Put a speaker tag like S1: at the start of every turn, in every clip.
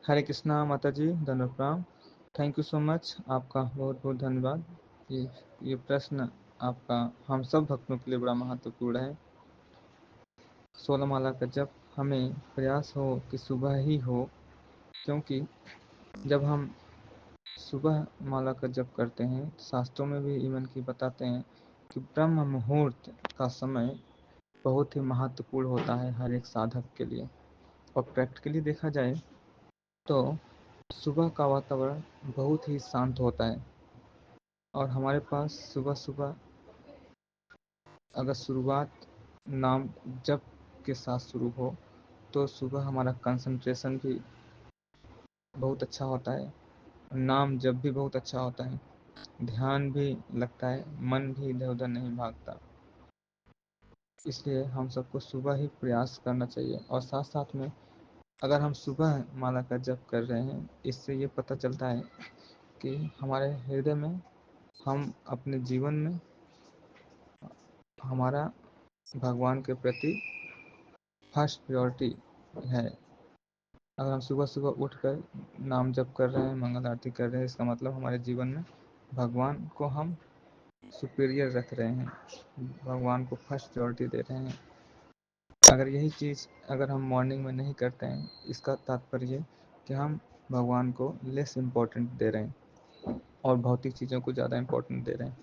S1: हरे कृष्णा माता जी, धन्यवाद प्रणाम। थैंक यू सो मच, आपका बहुत बहुत धन्यवाद। ये ये प्रश्न आपका हम सब भक्तों के लिए बड़ा महत्वपूर्ण है। 16 माला का जप हमें प्रयास हो कि सुबह ही हो, क्योंकि जब हम सुबह माला का जप करते हैं, शास्त्रों में भी इवन की बताते हैं कि ब्रह्म मुहूर्त का समय बहुत ही महत्वपूर्ण होता है हर एक साधक के लिए। और प्रैक्टिकली देखा जाए तो सुबह का वातावरण बहुत ही शांत होता है, और हमारे पास सुबह सुबह अगर शुरुआत नाम जप के साथ शुरू हो तो सुबह हमारा कंसंट्रेशन भी बहुत अच्छा होता है, नाम जप भी बहुत अच्छा होता है, ध्यान भी लगता है, मन भी इधर उधर नहीं भागता। इसलिए हम सबको सुबह ही प्रयास करना चाहिए। और साथ साथ में अगर हम सुबह माला का जप कर रहे हैं, इससे ये पता चलता है कि हमारे हृदय में, हम अपने जीवन में हमारा भगवान के प्रति फर्स्ट प्रायोरिटी है। अगर हम सुबह सुबह उठकर नाम जप कर रहे हैं, मंगल आरती कर रहे हैं, इसका मतलब हमारे जीवन में भगवान को हम सुपीरियर रख रहे हैं, भगवान को फर्स्ट प्रायोरिटी दे रहे हैं। अगर यही चीज़ अगर हम मॉर्निंग में नहीं करते हैं, इसका तात्पर्य कि हम भगवान को लेस इम्पोर्टेंट दे रहे हैं और भौतिक चीज़ों को ज़्यादा इम्पोर्टेंट दे रहे हैं।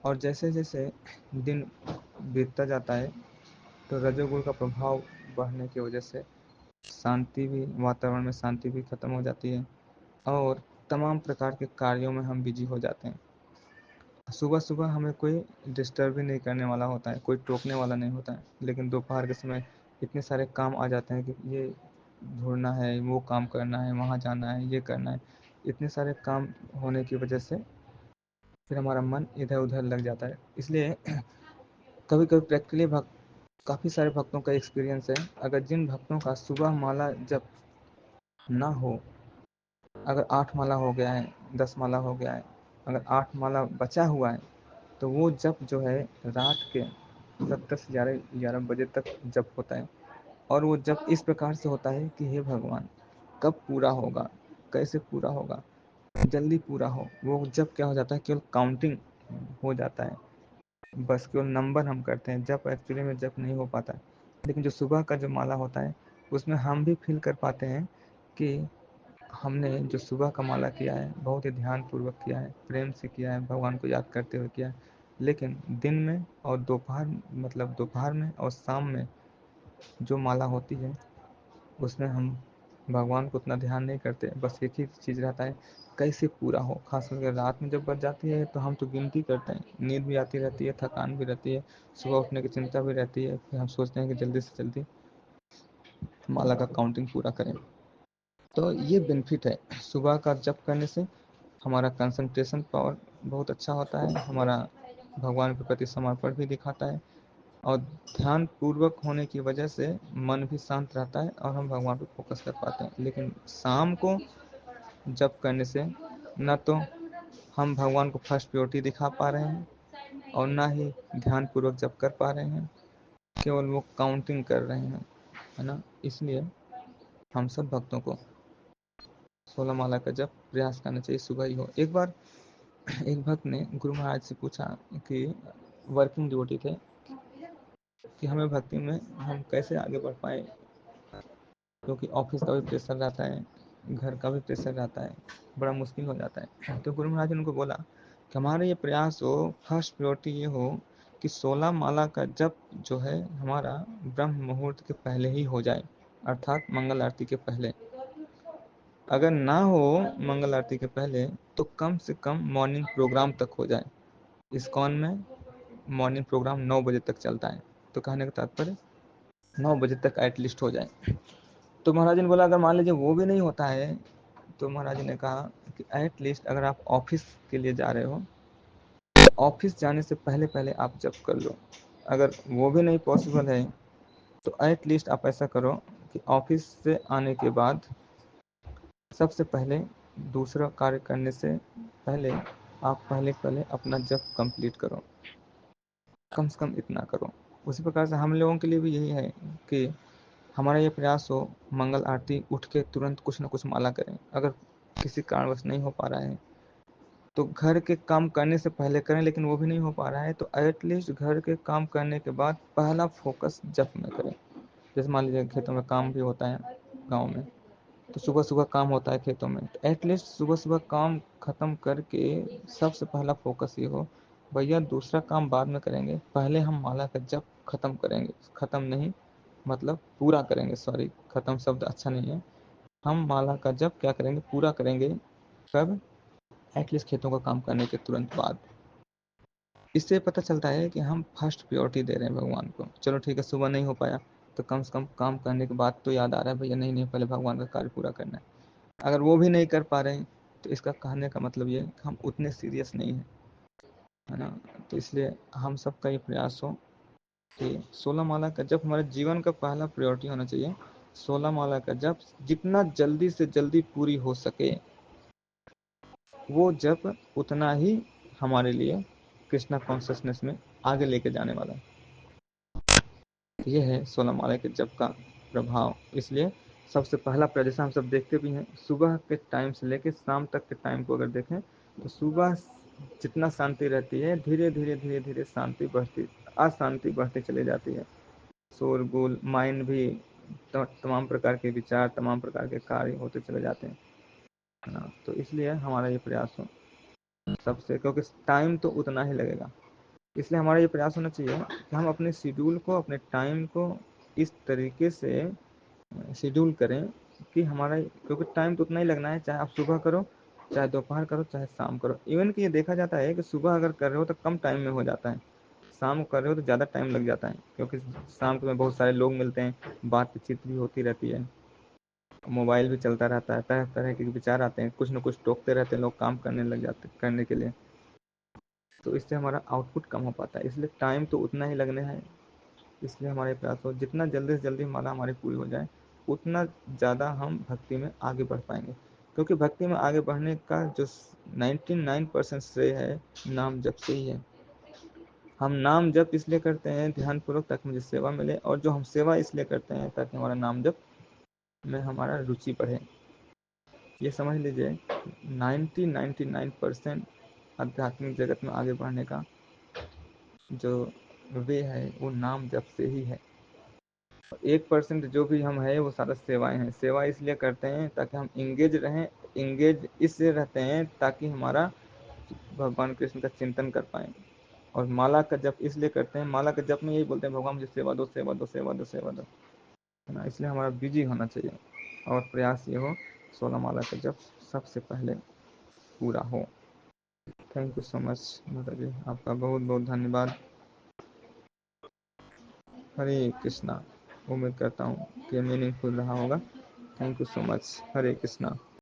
S1: और जैसे जैसे दिन बीतता जाता है तो रजोगुण का प्रभाव बढ़ने की वजह से शांति भी, वातावरण में शांति भी खत्म हो जाती है, और तमाम प्रकार के कार्यों में हम बिजी हो जाते हैं। सुबह सुबह हमें कोई डिस्टर्ब भी नहीं करने वाला होता है, कोई टोकने वाला नहीं होता है, लेकिन दोपहर के समय इतने सारे काम आ जाते हैं कि ये ढूंढना है, वो काम करना है, वहाँ जाना है, ये करना है। इतने सारे काम होने की वजह से फिर हमारा मन इधर उधर लग जाता है। इसलिए कभी कभी प्रैक्टिकली काफ़ी सारे भक्तों का एक्सपीरियंस है, अगर जिन भक्तों का सुबह माला जब ना हो, अगर 8 माला हो गया है, 10 माला हो गया है, अगर 8 माला बचा हुआ है, तो वो जप जो है रात के 10 11 11 बजे तक जप होता है। और वो जप इस प्रकार से होता है कि हे भगवान, कब पूरा होगा, कैसे पूरा होगा, जल्दी पूरा हो। वो जप क्या हो जाता है, केवल काउंटिंग हो जाता है, बस केवल नंबर हम करते हैं, जप एक्चुअली में जप नहीं हो पाता है। लेकिन जो सुबह का जो माला होता है, उसमें हम भी फील कर पाते हैं कि हमने जो सुबह का माला किया है बहुत ही ध्यानपूर्वक किया है, प्रेम से किया है, भगवान को याद करते हुए किया है। लेकिन दिन में और दोपहर, मतलब दोपहर में और शाम में जो माला होती है, उसमें हम भगवान को उतना ध्यान नहीं करते, बस एक ही चीज़ रहता है, कैसे पूरा हो। खास करके रात में जब बच जाती है तो हम तो गिनती करते हैं, नींद भी आती रहती है, थकान भी रहती है, सुबह उठने की चिंता भी रहती है, फिर हम सोचते हैं कि जल्दी से जल्दी माला का काउंटिंग पूरा करें। तो ये बेनिफिट है सुबह का जप करने से। हमारा कंसंट्रेशन पावर बहुत अच्छा होता है, हमारा भगवान के प्रति समर्पण भी दिखाता है, और ध्यान पूर्वक होने की वजह से मन भी शांत रहता है और हम भगवान पर फोकस कर पाते हैं। लेकिन शाम को जप करने से न तो हम भगवान को फर्स्ट प्रायोरिटी दिखा पा रहे हैं और ना ही ध्यान पूर्वक जप कर पा रहे हैं, केवल वो काउंटिंग कर रहे हैं, है ना। इसलिए हम सब भक्तों को 16 माला का जप प्रयास करना चाहिए, सुबह ही हो। एक बार एक भक्त ने गुरु महाराज से पूछा कि वर्किंग डिवोटी थे, कि हमें भक्ति में हम कैसे आगे बढ़ पाए, क्योंकि ऑफिस का भी प्रेशर रहता है, घर का भी प्रेशर रहता है, बड़ा मुश्किल हो जाता है। तो गुरु महाराज ने उनको बोला कि हमारा ये प्रयास हो, फर्स्ट प्रायोरिटी ये हो कि 16 माला का जप जो है हमारा ब्रह्म मुहूर्त के पहले ही हो जाए, अर्थात मंगल आरती के पहले। अगर ना हो मंगल आरती के पहले तो कम से कम मॉर्निंग प्रोग्राम तक हो जाए। इस्कॉन में मॉर्निंग प्रोग्राम 9 बजे तक चलता है, तो कहने का तात्पर्य 9 बजे तक एटलीस्ट हो जाए। तो महाराज ने बोला अगर मान लीजिए वो भी नहीं होता है, तो महाराज ने कहा कि एटलीस्ट अगर आप ऑफिस के लिए जा रहे हो, ऑफिस जाने से पहले पहले आप जप कर लो। अगर वो भी नहीं पॉसिबल है तो एटलीस्ट आप ऐसा करो कि ऑफिस से आने के बाद सबसे पहले दूसरा कार्य करने से पहले आप पहले अपना जप कंप्लीट करो, कम से कम इतना करो। उसी प्रकार से हम लोगों के लिए भी यही है कि हमारा ये प्रयास हो मंगल आरती उठ के तुरंत कुछ ना कुछ माला करें। अगर किसी कारणवश नहीं हो पा रहा है तो घर के काम करने से पहले करें, लेकिन वो भी नहीं हो पा रहा है तो एटलीस्ट घर के काम करने के बाद पहला फोकस जप में करें। जैसे मान लीजिए खेतों में काम भी होता है गाँव में, तो सुबह सुबह काम होता है खेतों में, तो एटलीस्ट सुबह सुबह काम खत्म करके सबसे पहला फोकस ये हो भैया दूसरा काम बाद में करेंगे, पहले हम माला का जप खत्म करेंगे। खत्म नहीं, मतलब पूरा करेंगे, सॉरी खत्म शब्द अच्छा नहीं है। हम माला का जप क्या करेंगे, पूरा करेंगे। कब? एटलीस्ट खेतों का काम करने के तुरंत बाद। इससे पता चलता है कि हम फर्स्ट प्रायोरिटी दे रहे हैं भगवान को। चलो ठीक है, सुबह नहीं हो पाया तो कम से कम काम करने के बाद तो याद आ रहा है भैया नहीं नहीं पहले भगवान का कार्य पूरा करना है। अगर वो भी नहीं कर पा रहे हैं तो इसका कहने का मतलब ये है कि हम उतने सीरियस नहीं हैं, है ना। तो इसलिए हम सबका ये प्रयास हो कि 16 माला का जप हमारे जीवन का पहला प्रायोरिटी होना चाहिए। 16 माला का जप जितना जल्दी से जल्दी पूरी हो सके वो जप उतना ही हमारे लिए कृष्णा कॉन्शियसनेस में आगे लेके जाने वाला है। ये है 16 माला के जप का प्रभाव। इसलिए सबसे पहला जैसा हम सब देखते भी हैं, सुबह के टाइम से लेकर शाम तक के टाइम को अगर देखें तो सुबह जितना शांति रहती है धीरे धीरे धीरे धीरे शांति बढ़ती, अशांति बढ़ती चली जाती है। शोरगुल, माइंड भी, तमाम प्रकार के विचार, तमाम प्रकार के कार्य होते चले जाते हैं, है ना। तो इसलिए हमारा ये प्रयास हो सबसे, क्योंकि टाइम तो उतना ही लगेगा, इसलिए हमारा ये प्रयास होना चाहिए कि हम अपने शेड्यूल को, अपने टाइम को इस तरीके से शेड्यूल करें कि हमारा, क्योंकि टाइम तो उतना ही लगना है, चाहे आप सुबह करो, चाहे दोपहर करो, चाहे शाम करो। इवन कि ये देखा जाता है कि सुबह अगर कर रहे हो तो कम टाइम में हो जाता है, शाम को कर रहे हो तो ज़्यादा टाइम लग जाता है, क्योंकि शाम को में बहुत सारे लोग मिलते हैं, बातचीत भी होती रहती है, मोबाइल भी चलता रहता है, तरह तरह के विचार आते हैं, कुछ ना कुछ टोकते रहते हैं लोग काम करने लग जाते करने के लिए, तो इससे हमारा आउटपुट कम हो पाता है। इसलिए टाइम तो उतना ही लगने है। इसलिए हमारे प्रयास हो जितना जल्दी से जल्दी माला हमारी पूरी हो जाए उतना ज़्यादा हम भक्ति में आगे बढ़ पाएंगे, क्योंकि भक्ति में आगे बढ़ने का जो 99% श्रेय है नाम जप से ही है। हम नाम जप इसलिए करते हैं ध्यान पूर्वक ताकि मुझे सेवा मिले, और जो हम सेवा इसलिए करते हैं ताकि हमारा नाम जप में हमारा रुचि बढ़े। ये समझ लीजिए 99% आध्यात्मिक जगत में आगे बढ़ने का जो वे है वो नाम जप से ही है। 1% जो भी हम है वो सारा सेवाएं हैं। सेवा इसलिए करते हैं ताकि हम इंगेज रहें, इंगेज इससे रहते हैं ताकि हमारा भगवान कृष्ण का चिंतन कर पाए। और माला का जप इसलिए करते हैं, माला का जप में यही बोलते हैं भगवान मुझे सेवा दो, सेवा दो, सेवा दो, सेवा दो, है ना। इसलिए हमारा बिजी होना चाहिए और प्रयास ये हो 16 माला का जप सबसे पहले पूरा हो। थैंक यू सो मच माता जी, आपका बहुत बहुत धन्यवाद। हरे कृष्णा। उम्मीद करता हूँ कि मीनिंगफुल रहा होगा। Thank you so much. Hare Krishna.